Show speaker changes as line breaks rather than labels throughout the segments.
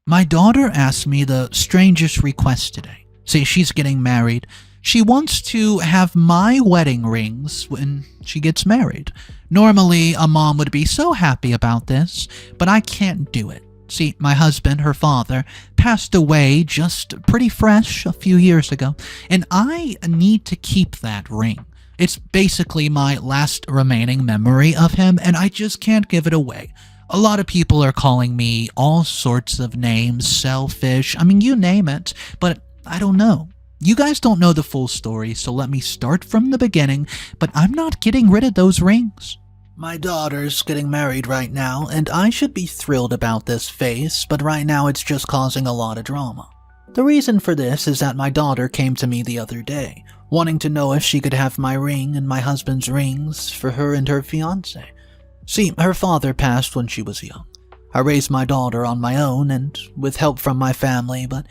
My daughter asked me the strangest request today. See, she's getting married. She wants to have my wedding rings when she gets married. Normally, a mom would be so happy about this, but I can't do it. See, my husband, her father, passed away just pretty fresh a few years ago, and I need to keep that ring. It's basically my last remaining memory of him, and I just can't give it away. A lot of people are calling me all sorts of names, selfish, you name it, but I don't know. You guys don't know the full story, so let me start from the beginning, but I'm not getting rid of those rings. My daughter's getting married right now, and I should be thrilled about this phase, but right now it's just causing a lot of drama. The reason for this is that my daughter came to me the other day, wanting to know if she could have my ring and my husband's rings for her and her fiancé. See, her father passed when she was young. I raised my daughter on my own and with help from my family, but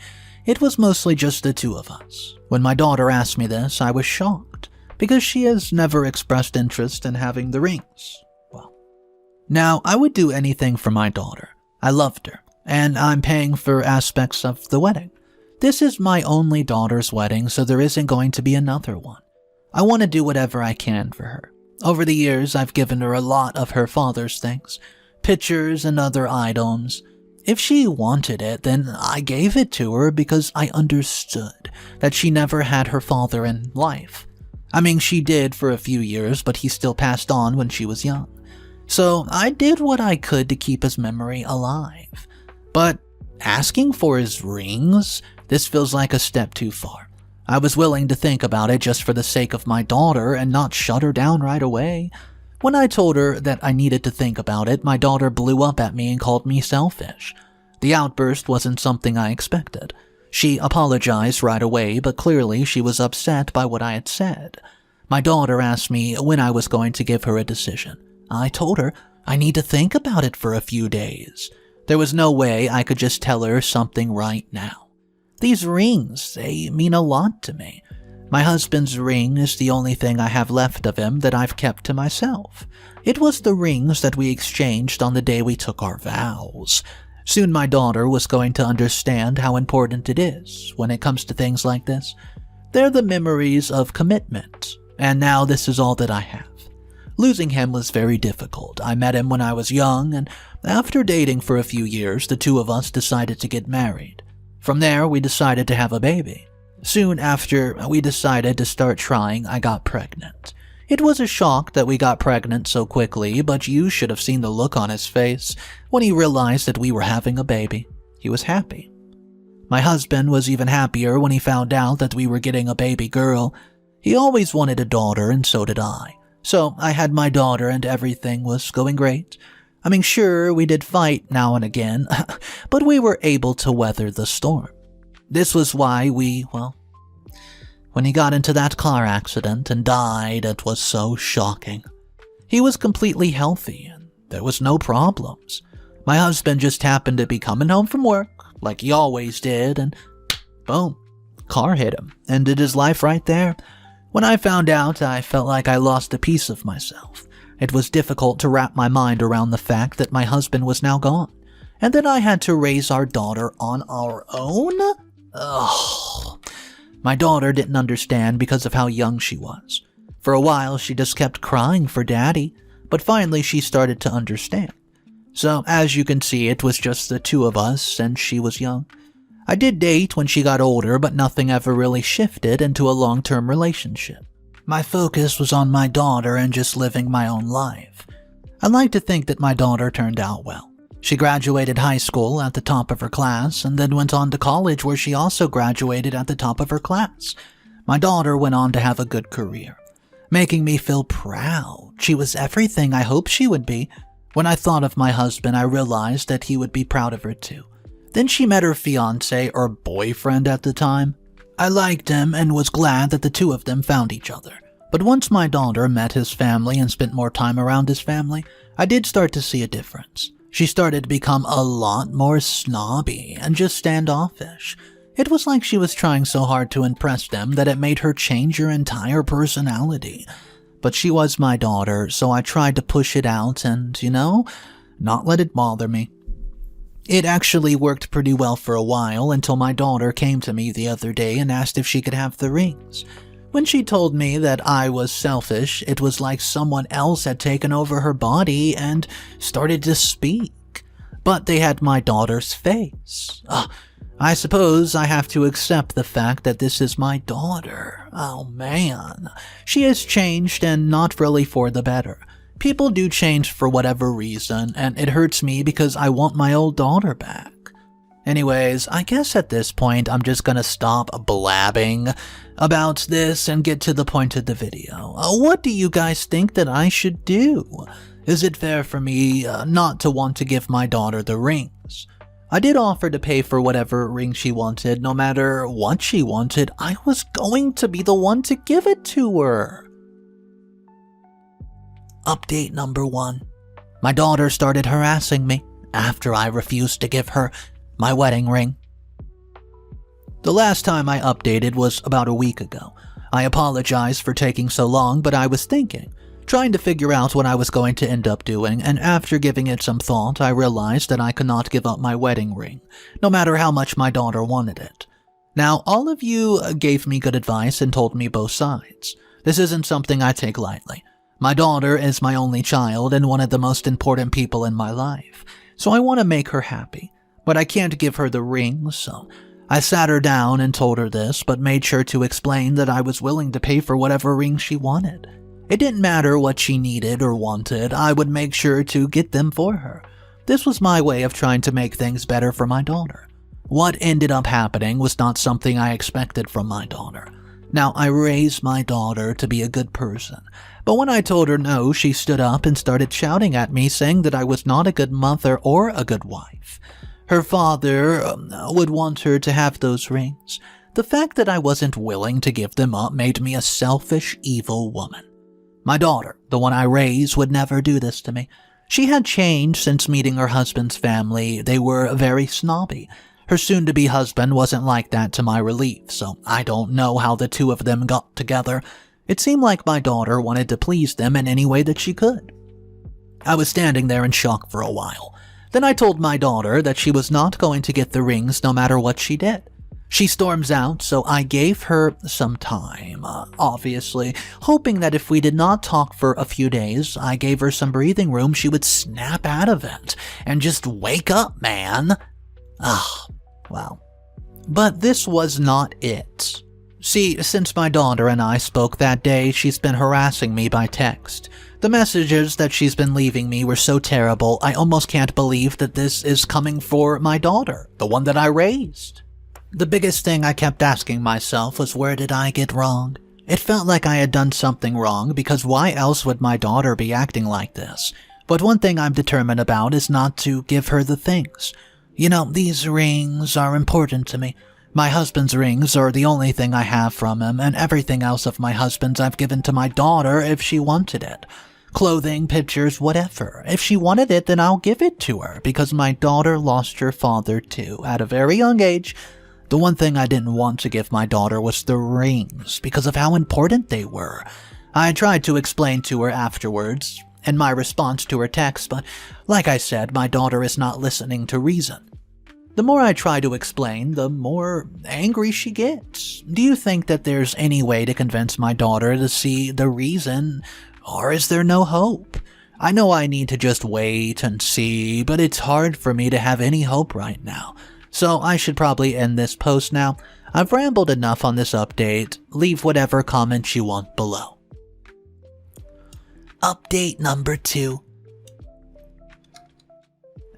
it was mostly just the two of us. When my daughter asked me this, I was shocked, because she has never expressed interest in having the rings. Well, now I would do anything for my daughter. I loved her, and I'm paying for aspects of the wedding. This is my only daughter's wedding, so there isn't going to be another one. I want to do whatever I can for her. Over the years, I've given her a lot of her father's things, pictures and other items. If she wanted it, then I gave it to her because I understood that she never had her father in life. She did for a few years, but he still passed on when she was young. So I did what I could to keep his memory alive. But asking for his rings, this feels like a step too far. I was willing to think about it just for the sake of my daughter and not shut her down right away. When I told her that I needed to think about it, my daughter blew up at me and called me selfish. The outburst wasn't something I expected. She apologized right away, but clearly she was upset by what I had said. My daughter asked me when I was going to give her a decision. I told her I need to think about it for a few days. There was no way I could just tell her something right now. These rings, they mean a lot to me. My husband's ring is the only thing I have left of him that I've kept to myself. It was the rings that we exchanged on the day we took our vows. Soon my daughter was going to understand how important it is when it comes to things like this. They're the memories of commitment, and now this is all that I have. Losing him was very difficult. I met him when I was young, and after dating for a few years, the two of us decided to get married. From there, we decided to have a baby. Soon after we decided to start trying, I got pregnant. It was a shock that we got pregnant so quickly, but you should have seen the look on his face when he realized that we were having a baby. He was happy. My husband was even happier when he found out that we were getting a baby girl. He always wanted a daughter, and so did I. So I had my daughter and everything was going great. Sure, we did fight now and again, but we were able to weather the storm. This was why when he got into that car accident and died, it was so shocking. He was completely healthy and there was no problems. My husband just happened to be coming home from work, like he always did, and boom, car hit him, ended his life right there. When I found out, I felt like I lost a piece of myself. It was difficult to wrap my mind around the fact that my husband was now gone, and that I had to raise our daughter on our own? Ugh. My daughter didn't understand because of how young she was. For a while, she just kept crying for daddy, but finally she started to understand. So, as you can see, it was just the two of us, and she was young. I did date when she got older, but nothing ever really shifted into a long-term relationship. My focus was on my daughter and just living my own life. I like to think that my daughter turned out well. She graduated high school at the top of her class and then went on to college where she also graduated at the top of her class. My daughter went on to have a good career, making me feel proud. She was everything I hoped she would be. When I thought of my husband, I realized that he would be proud of her too. Then she met her fiancé or boyfriend at the time. I liked him and was glad that the two of them found each other. But once my daughter met his family and spent more time around his family, I did start to see a difference. She started to become a lot more snobby and just standoffish. It was like she was trying so hard to impress them that it made her change her entire personality. But she was my daughter, so I tried to push it out and, not let it bother me. It actually worked pretty well for a while until my daughter came to me the other day and asked if she could have the rings. When she told me that I was selfish, it was like someone else had taken over her body and started to speak. But they had my daughter's face. I suppose I have to accept the fact that this is my daughter. Oh man. She has changed and not really for the better. People do change for whatever reason, and it hurts me because I want my old daughter back. Anyways, I guess at this point I'm just gonna stop blabbing about this and get to the point of the video. What do you guys think that I should do? Is it fair for me not to want to give my daughter the rings? I did offer to pay for whatever ring she wanted. No matter what she wanted, I was going to be the one to give it to her. Update number 1. My daughter started harassing me after I refused to give her my wedding ring. The last time I updated was about a week ago. I apologize for taking so long, but I was trying to figure out what I was going to end up doing, and after giving it some thought, I realized that I could not give up my wedding ring, no matter how much my daughter wanted it. Now, all of you gave me good advice and told me both sides. This isn't something I take lightly. My daughter is my only child and one of the most important people in my life, so I want to make her happy, but I can't give her the ring, so I sat her down and told her this, but made sure to explain that I was willing to pay for whatever ring she wanted. It didn't matter what she needed or wanted, I would make sure to get them for her. This was my way of trying to make things better for my daughter. What ended up happening was not something I expected from my daughter. Now, I raised my daughter to be a good person, but when I told her no, she stood up and started shouting at me, saying that I was not a good mother or a good wife. Her father would want her to have those rings. The fact that I wasn't willing to give them up made me a selfish, evil woman. My daughter, the one I raised, would never do this to me. She had changed since meeting her husband's family. They were very snobby. Her soon-to-be husband wasn't like that, to my relief, so I don't know how the two of them got together. It seemed like my daughter wanted to please them in any way that she could. I was standing there in shock for a while. Then I told my daughter that she was not going to get the rings no matter what she did. She storms out, so I gave her some time, obviously, hoping that if we did not talk for a few days, I gave her some breathing room, she would snap out of it and just wake up, man. Wow. But this was not it. See, since my daughter and I spoke that day, she's been harassing me by text. The messages that she's been leaving me were so terrible, I almost can't believe that this is coming for my daughter, the one that I raised. The biggest thing I kept asking myself was, where did I get wrong? It felt like I had done something wrong, because why else would my daughter be acting like this? But one thing I'm determined about is not to give her the things. You know, these rings are important to me. My husband's rings are the only thing I have from him, and everything else of my husband's I've given to my daughter if she wanted it. Clothing, pictures, whatever. If she wanted it, then I'll give it to her, because my daughter lost her father too, at a very young age. The one thing I didn't want to give my daughter was the rings, because of how important they were. I tried to explain to her afterwards, in my response to her text, but like I said, my daughter is not listening to reason. The more I try to explain, the more angry she gets. Do you think that there's any way to convince my daughter to see the reason, or is there no hope? I know I need to just wait and see, but it's hard for me to have any hope right now. So I should probably end this post now. I've rambled enough on this update. Leave whatever comments you want below. Update number 2.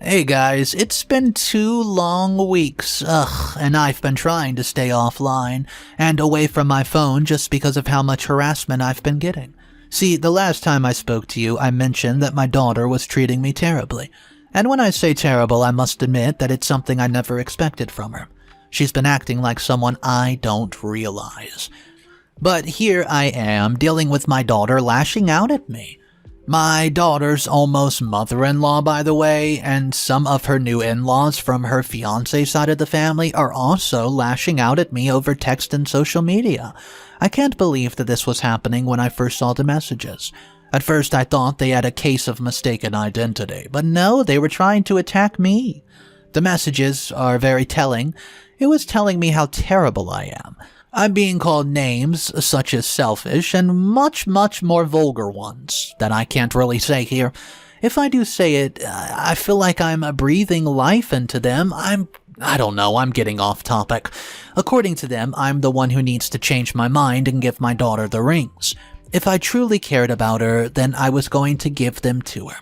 Hey guys, it's been 2 long weeks, and I've been trying to stay offline and away from my phone just because of how much harassment I've been getting. See, the last time I spoke to you, I mentioned that my daughter was treating me terribly. And when I say terrible, I must admit that it's something I never expected from her. She's been acting like someone I don't realize. But here I am, dealing with my daughter lashing out at me. My daughter's almost mother-in-law, by the way, and some of her new in-laws from her fiancé side of the family are also lashing out at me over text and social media. I can't believe that this was happening when I first saw the messages. At first I thought they had a case of mistaken identity, but no, they were trying to attack me. The messages are very telling. It was telling me how terrible I am. I'm being called names such as selfish and much, much more vulgar ones that I can't really say here. If I do say it, I feel like I'm breathing life into them. I don't know, I'm getting off topic. According to them, I'm the one who needs to change my mind and give my daughter the rings. If I truly cared about her, then I was going to give them to her.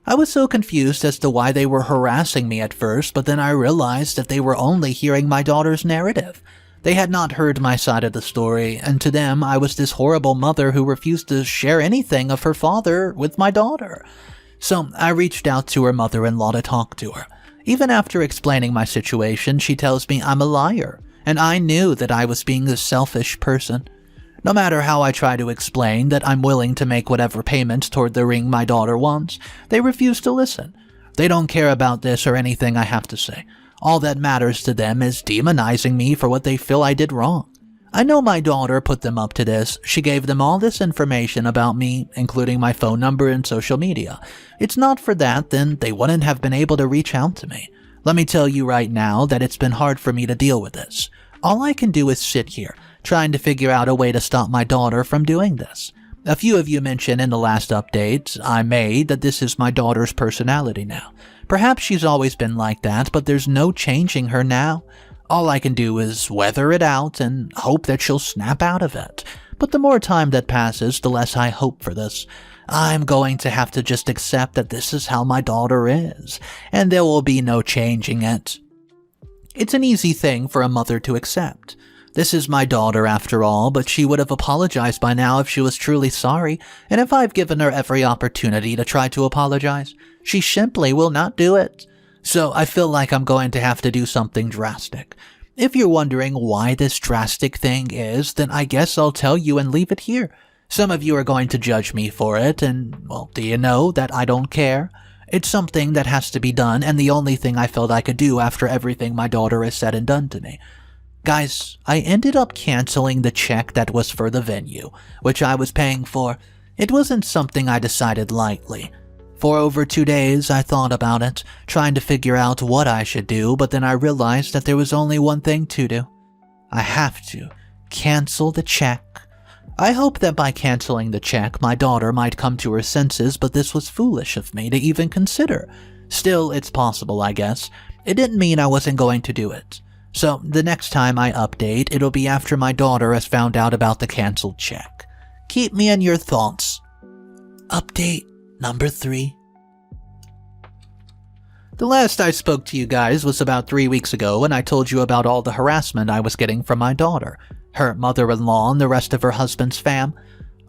I was so confused as to why they were harassing me at first, but then I realized that they were only hearing my daughter's narrative. They had not heard my side of the story, and to them, I was this horrible mother who refused to share anything of her father with my daughter. So I reached out to her mother-in-law to talk to her. Even after explaining my situation, she tells me I'm a liar, and I knew that I was being a selfish person. No matter how I try to explain that I'm willing to make whatever payments toward the ring my daughter wants, they refuse to listen. They don't care about this or anything I have to say. All that matters to them is demonizing me for what they feel I did wrong. I know my daughter put them up to this. She gave them all this information about me, including my phone number and social media. It's not for that, then they wouldn't have been able to reach out to me. Let me tell you right now that it's been hard for me to deal with this. All I can do is sit here, trying to figure out a way to stop my daughter from doing this. A few of you mentioned in the last update I made that this is my daughter's personality now. Perhaps she's always been like that, but there's no changing her now. All I can do is weather it out and hope that she'll snap out of it. But the more time that passes, the less I hope for this. I'm going to have to just accept that this is how my daughter is, and there will be no changing it. It's an easy thing for a mother to accept. This is my daughter after all, but she would have apologized by now if she was truly sorry, and if I've given her every opportunity to try to apologize, she simply will not do it. So I feel like I'm going to have to do something drastic. If you're wondering why this drastic thing is, then I guess I'll tell you and leave it here. Some of you are going to judge me for it, and, well, do you know that I don't care? It's something that has to be done, and the only thing I felt I could do after everything my daughter has said and done to me. Guys, I ended up canceling the check that was for the venue, which I was paying for. It wasn't something I decided lightly. For over 2 days, I thought about it, trying to figure out what I should do, but then I realized that there was only one thing to do. I have to cancel the check. I hope that by canceling the check, my daughter might come to her senses, but this was foolish of me to even consider. Still, it's possible, I guess. It didn't mean I wasn't going to do it. So, the next time I update, it'll be after my daughter has found out about the canceled check. Keep me in your thoughts. Update number 3. The last I spoke to you guys was about 3 weeks ago, and I told you about all the harassment I was getting from my daughter, her mother-in-law, and the rest of her husband's fam.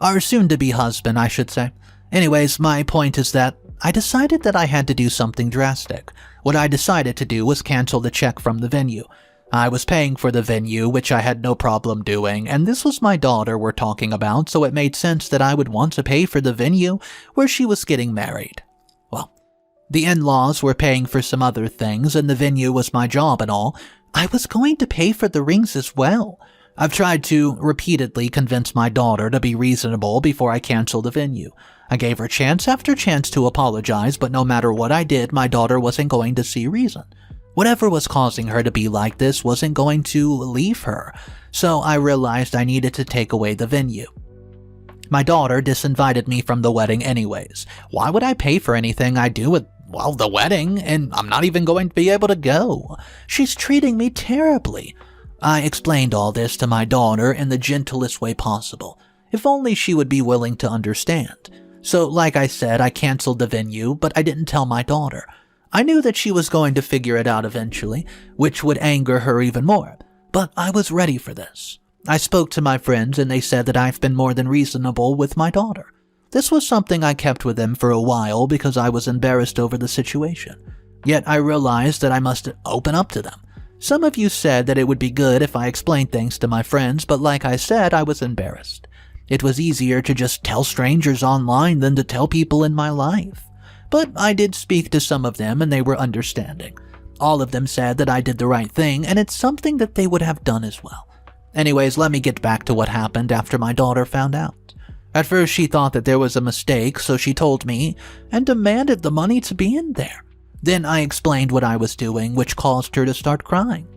Our soon-to-be husband, I should say. Anyways, my point is that I decided that I had to do something drastic. What I decided to do was cancel the check from the venue. I was paying for the venue, which I had no problem doing, and this was my daughter we're talking about, so it made sense that I would want to pay for the venue where she was getting married. Well, the in-laws were paying for some other things, and the venue was my job and all. I was going to pay for the rings as well. I've tried to repeatedly convince my daughter to be reasonable before I cancel the venue. I gave her chance after chance to apologize, but no matter what I did, my daughter wasn't going to see reason. Whatever was causing her to be like this wasn't going to leave her, so I realized I needed to take away the venue. My daughter disinvited me from the wedding anyways. Why would I pay for anything I do with, well, the wedding, and I'm not even going to be able to go? She's treating me terribly. I explained all this to my daughter in the gentlest way possible. If only she would be willing to understand. So, like I said, I canceled the venue, but I didn't tell my daughter. I knew that she was going to figure it out eventually, which would anger her even more. But I was ready for this. I spoke to my friends and they said that I've been more than reasonable with my daughter. This was something I kept with them for a while because I was embarrassed over the situation. Yet I realized that I must open up to them. Some of you said that it would be good if I explained things to my friends, but like I said, I was embarrassed. It was easier to just tell strangers online than to tell people in my life. But I did speak to some of them and they were understanding. All of them said that I did the right thing and it's something that they would have done as well. Anyways, let me get back to what happened after my daughter found out. At first she thought that there was a mistake, so she told me and demanded the money to be in there. Then I explained what I was doing, which caused her to start crying.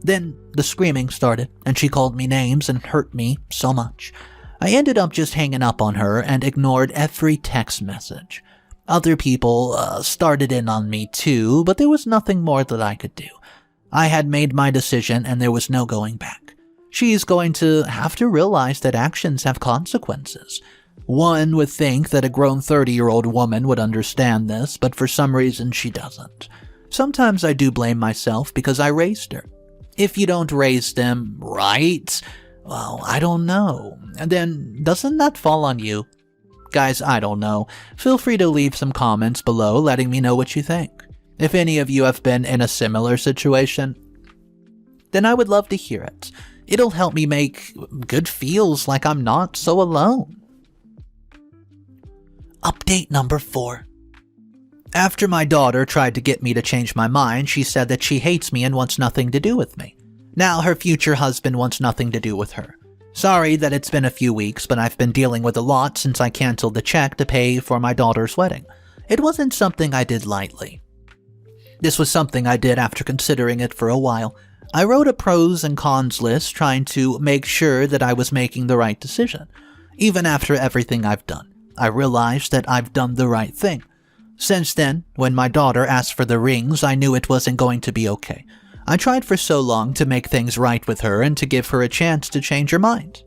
Then the screaming started, and she called me names and hurt me so much. I ended up just hanging up on her and ignored every text message. Other people started in on me too, but there was nothing more that I could do. I had made my decision and there was no going back. She's going to have to realize that actions have consequences. One would think that a grown 30-year-old woman would understand this, but for some reason she doesn't. Sometimes I do blame myself because I raised her. If you don't raise them right, well, I don't know. And then, doesn't that fall on you? Guys, I don't know. Feel free to leave some comments below letting me know what you think. If any of you have been in a similar situation, then I would love to hear it. It'll help me make good feels like I'm not so alone. Update number 4. After my daughter tried to get me to change my mind, she said that she hates me and wants nothing to do with me. Now her future husband wants nothing to do with her. Sorry that it's been a few weeks, but I've been dealing with a lot since I canceled the check to pay for my daughter's wedding. It wasn't something I did lightly. This was something I did after considering it for a while. I wrote a pros and cons list trying to make sure that I was making the right decision. Even after everything I've done, I realized that I've done the right thing. Since then, when my daughter asked for the rings, I knew it wasn't going to be okay. I tried for so long to make things right with her and to give her a chance to change her mind.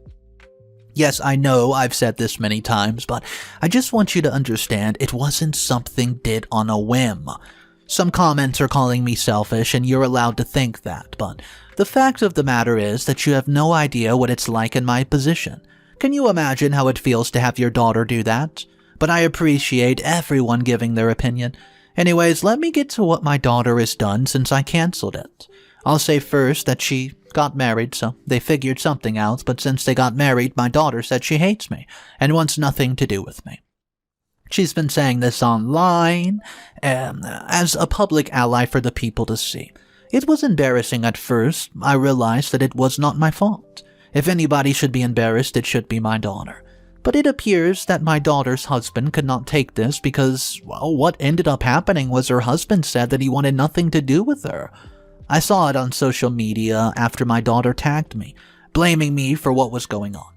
Yes, I know I've said this many times, but I just want you to understand it wasn't something did on a whim. Some comments are calling me selfish and you're allowed to think that, but the fact of the matter is that you have no idea what it's like in my position. Can you imagine how it feels to have your daughter do that? But I appreciate everyone giving their opinion. Anyways, let me get to what my daughter has done since I canceled it. I'll say first that she got married, so they figured something out, but since they got married, my daughter said she hates me and wants nothing to do with me. She's been saying this online, as a public ally for the people to see. It was embarrassing at first. I realized that it was not my fault. If anybody should be embarrassed, it should be my daughter. But it appears that my daughter's husband could not take this because, well, what ended up happening was her husband said that he wanted nothing to do with her. I saw it on social media after my daughter tagged me, blaming me for what was going on.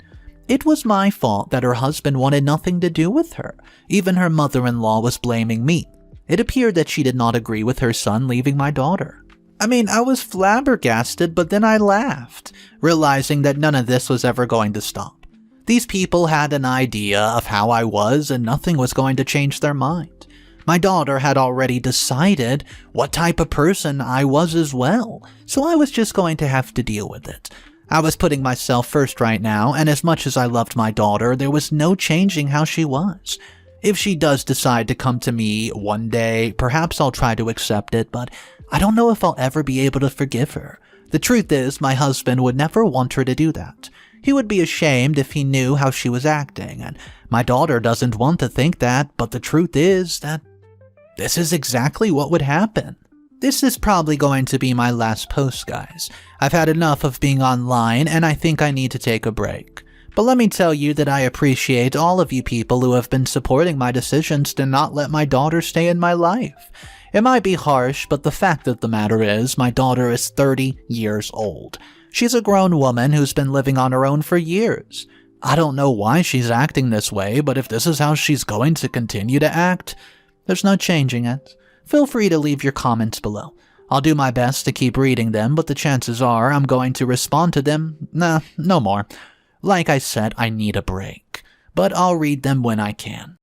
It was my fault that her husband wanted nothing to do with her. Even her mother-in-law was blaming me. It appeared that she did not agree with her son leaving my daughter. I mean, I was flabbergasted, but then I laughed, realizing that none of this was ever going to stop. These people had an idea of how I was and nothing was going to change their mind. My daughter had already decided what type of person I was as well, so I was just going to have to deal with it. I was putting myself first right now, and as much as I loved my daughter, there was no changing how she was. If she does decide to come to me one day, perhaps I'll try to accept it, but I don't know if I'll ever be able to forgive her. The truth is, my husband would never want her to do that. He would be ashamed if he knew how she was acting, and my daughter doesn't want to think that, but the truth is that this is exactly what would happen. This is probably going to be my last post, guys. I've had enough of being online, and I think I need to take a break. But let me tell you that I appreciate all of you people who have been supporting my decisions to not let my daughter stay in my life. It might be harsh, but the fact of the matter is, my daughter is 30 years old. She's a grown woman who's been living on her own for years. I don't know why she's acting this way, but if this is how she's going to continue to act, there's no changing it. Feel free to leave your comments below. I'll do my best to keep reading them, but the chances are I'm going to respond to them. Nah, no more. Like I said, I need a break, but I'll read them when I can.